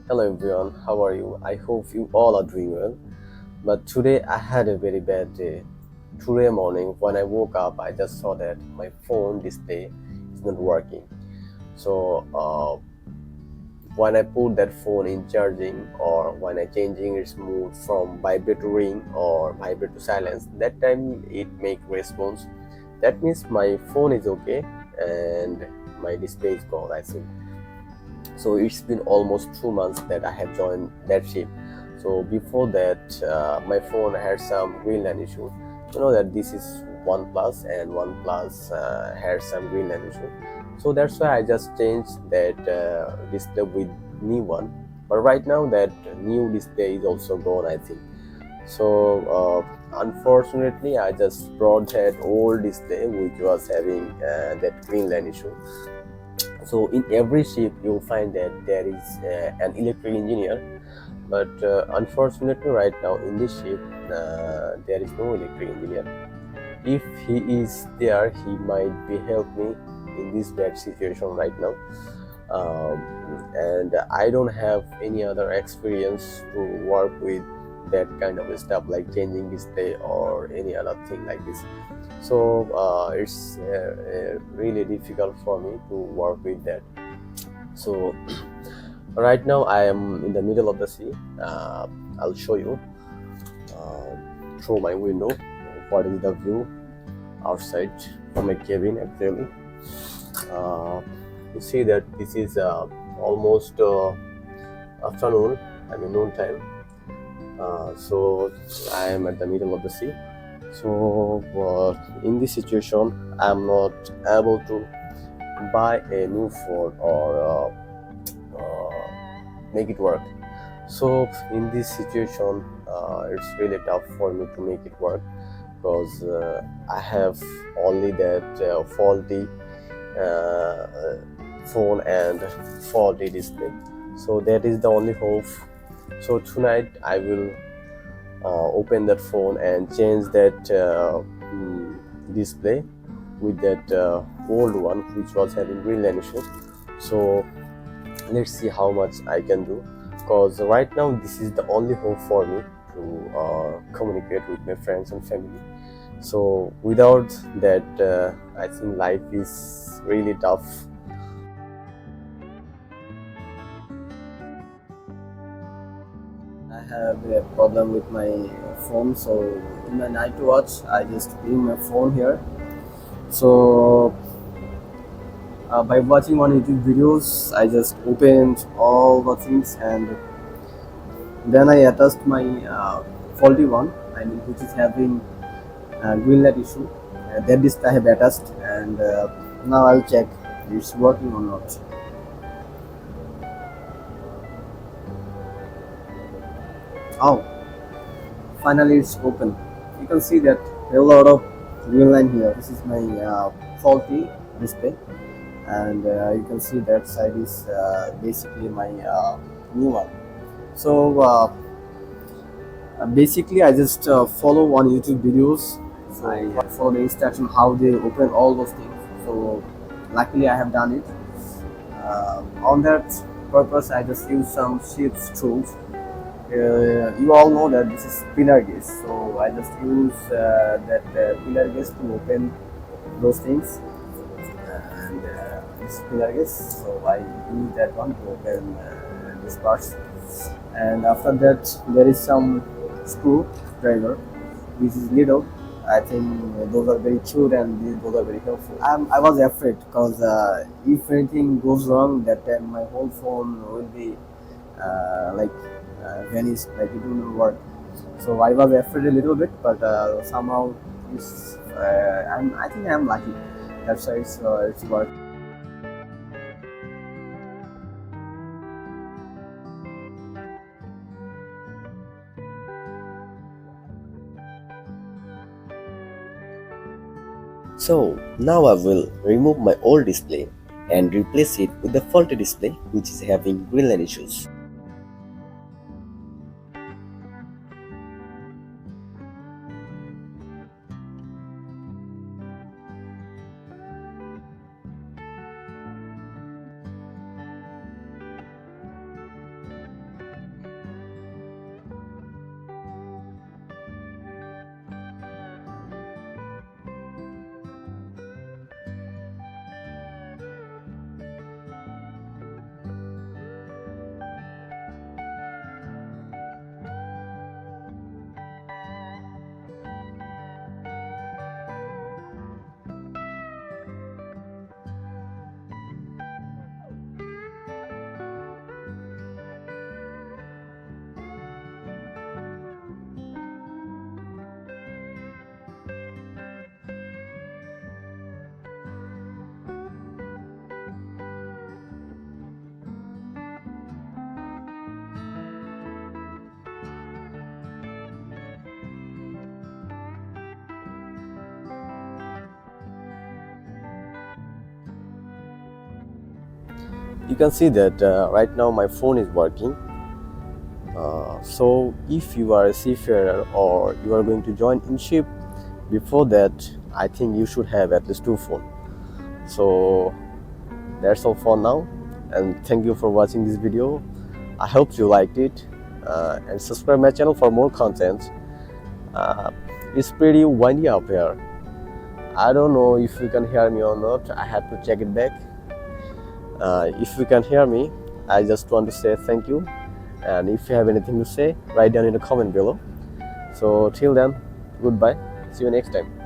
Hello everyone, how are you? I hope you all are doing well. But today I had a very bad day. Today morning when I woke up, I just saw that my phone display is not working. So when I put that phone in charging or when I changing its mood from vibrate to ring or vibrate to silence, that time it make response. That means my phone is okay and my display is gone, I think. So it's been almost 2 months that I have joined that ship. So before that, my phone had some green line issue. You know that this is OnePlus, and OnePlus had some green line issue. So that's why I just changed that display with new one. But right now that new display is also gone, I think. So unfortunately, I just brought that old display which was having that green line issue. So in every ship you'll find that there is an electrical engineer, but unfortunately right now in this ship there is no electric engineer. If he is there, he might be help me in this bad situation right now. And I don't have any other experience to work with that kind of stuff like changing display or any other thing like this. So it's really difficult for me to work with that. So right now I am in the middle of the sea. I'll show you through my window what is the view outside from my cabin actually. uh, you see that this is almost afternoon, I mean noon time. So I am at the middle of the sea. So in this situation I'm not able to buy a new phone or make it work. So in this situation, it's really tough for me to make it work because I have only that faulty uh, phone and faulty display. So that is the only hope. So tonight I will open that phone and change that display with that old one which was having green line issue. So let's see how much I can do, because right now this is the only hope for me to communicate with my friends and family. So without that, I think life is really tough. I have a problem with my phone, so in my night watch, I just bring my phone here. So by watching one YouTube videos, I just opened all the things and then I attached my faulty one, I mean, which is having green light issue. That disk I have attached, and now I'll check it's working or not. Oh, finally it's open. You can see that there are a lot of green line here. This is my faulty display, and you can see that side is basically my new one. So basically, I just follow one YouTube videos. So I follow the instruction how they open all those things. So luckily, I have done it. On that purpose, I just use some ship's tools. You all know that this is pillar gauge, so I just use that pillar gauge to open those things, and this pillar gauge. So I use that one to open these parts, and after that there is some screwdriver which is little. I think those are very cute and those are very helpful. I was afraid because if anything goes wrong, that time my whole phone will be like vanished, like it will not work. So I was afraid a little bit, but somehow I think I'm lucky. That's why it's worked. So now I will remove my old display and replace it with the faulty display which is having green line issues. you can see that right now my phone is working. So if you are a seafarer or you are going to join in ship, before that I think you should have at least two phones. So that's all for now, and thank you for watching this video. I hope you liked it, and subscribe my channel for more content. It's pretty windy up here. I don't know if you can hear me or not. I have to check it back. If you can hear me, I just want to say thank you, and if you have anything to say, write down in the comment below. So till then, goodbye, see you next time.